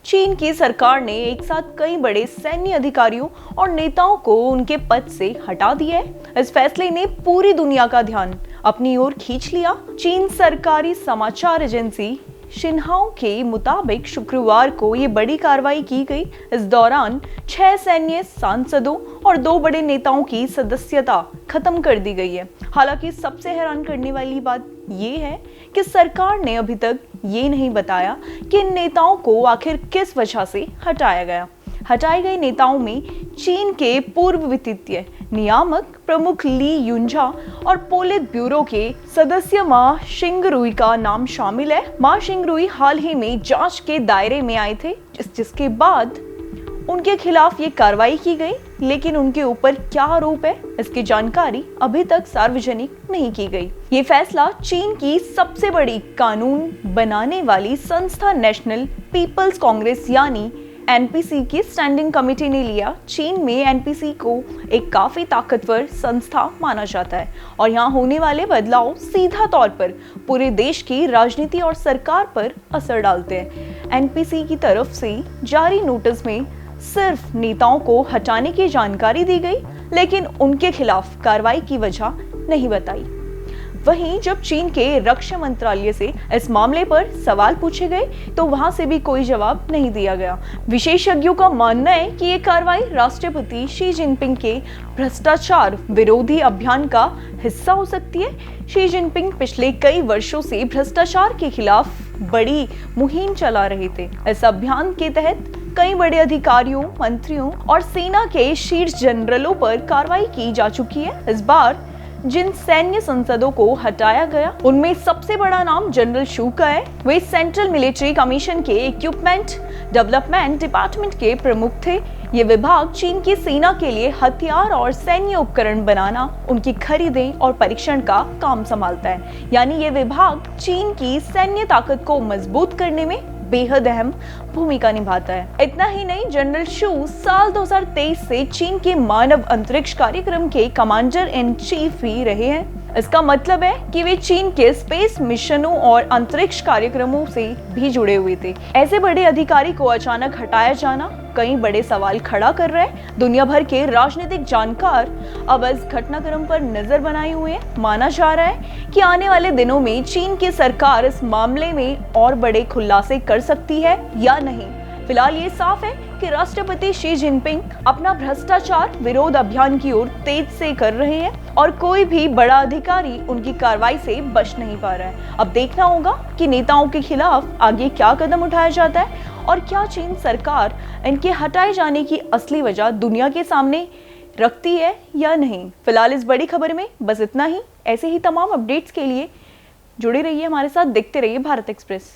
चीन की सरकार ने एक साथ कई बड़े सैन्य अधिकारियों और नेताओं को उनके पद से हटा दिया है। इस फैसले ने पूरी दुनिया का ध्यान अपनी ओर खींच लिया। चीन सरकारी समाचार एजेंसी शिन्हाओ के मुताबिक शुक्रवार को ये बड़ी कार्रवाई की गई। इस दौरान 6 सैन्य सांसदों और 2 बड़े नेताओं की सदस्यता खत्म कर दी गई है। हालांकि सबसे हैरान करने वाली बात ये है कि सरकार ने अभी तक ये नहीं बताया कि इन नेताओं को आखिर किस वजह से हटाया गया। हटाए गए नेताओं में चीन के पूर्व वित्तीय नियामक प्रमुख ली यूंझा और पोलित ब्यूरो के सदस्य मा शिंगरुई का नाम शामिल है। मा शिंगरुई हाल ही में जांच के दायरे में आए थे, जिसके बाद उनके खिलाफ ये कार्रवाई की गई, लेकिन उनके ऊपर क्या आरोप है इसकी जानकारी अभी तक सार्वजनिक नहीं की गई। ये फैसला चीन की सबसे बड़ी कानून बनाने वाली संस्था नेशनल पीपल्स कांग्रेस यानी एनपीसी की स्टैंडिंग कमेटी ने लिया। चीन में एनपीसी को एक काफी ताकतवर संस्था माना जाता है और यहाँ होने वाले बदलाव सीधा तौर पर पूरे देश की राजनीति और सरकार पर असर डालते हैं। एनपीसी की तरफ से जारी नोटिस में सिर्फ नेताओं को हटाने की जानकारी दी गई, लेकिन उनके खिलाफ कार्रवाई की वजह नहीं बताई। वहीं जब चीन के रक्षा मंत्रालय से इस मामले पर सवाल पूछे गए तो वहां से भी कोई जवाब नहीं दिया गया। विशेषज्ञों का मानना है कि ये कार्रवाई राष्ट्रपति शी जिनपिंग के भ्रष्टाचार विरोधी अभियान का हिस्सा हो सकती है। शी जिनपिंग पिछले कई वर्षों से भ्रष्टाचार के खिलाफ बड़ी मुहिम चला रहे थे। इस अभियान के तहत कई बड़े अधिकारियों, मंत्रियों और सेना के शीर्ष जनरलों पर कार्रवाई की जा चुकी है। इस बार जिन सैन्य संसदों को हटाया गया उनमें सबसे बड़ा नाम जनरल शू का है। वे सेंट्रल मिलिट्री कमीशन के इक्विपमेंट डेवलपमेंट डिपार्टमेंट के प्रमुख थे। ये विभाग चीन की सेना के लिए हथियार और सैन्य उपकरण बनाना, उनकी खरीदें और परीक्षण का काम संभालता है। यानी ये विभाग चीन की सैन्य ताकत को मजबूत करने में बेहद अहम भूमिका निभाता है। इतना ही नहीं, जनरल शू साल 2023 से चीन के मानव अंतरिक्ष कार्यक्रम के कमांडर इन चीफ भी रहे हैं। इसका मतलब है कि वे चीन के स्पेस मिशनों और अंतरिक्ष कार्यक्रमों से भी जुड़े हुए थे। ऐसे बड़े अधिकारी को अचानक हटाया जाना कई बड़े सवाल खड़ा कर रहा है। दुनिया भर के राजनीतिक जानकार अब इस घटनाक्रम पर नजर बनाए हुए हैं। माना जा रहा है कि आने वाले दिनों में चीन की सरकार इस मामले में और बड़े खुलासे कर सकती है या नहीं। फिलहाल ये साफ है कि राष्ट्रपति शी जिनपिंग अपना भ्रष्टाचार विरोध अभियान की ओर तेज से कर रहे हैं और कोई भी बड़ा अधिकारी उनकी कार्रवाई से बच नहीं पा रहा है। अब देखना होगा कि नेताओं के खिलाफ आगे क्या कदम उठाया जाता है और क्या चीन सरकार इनके हटाए जाने की असली वजह दुनिया के सामने रखती है या नहीं। फिलहाल इस बड़ी खबर में बस इतना ही। ऐसे ही तमाम अपडेट्स के लिए जुड़े रहिए हमारे साथ, देखते रहिए भारत एक्सप्रेस।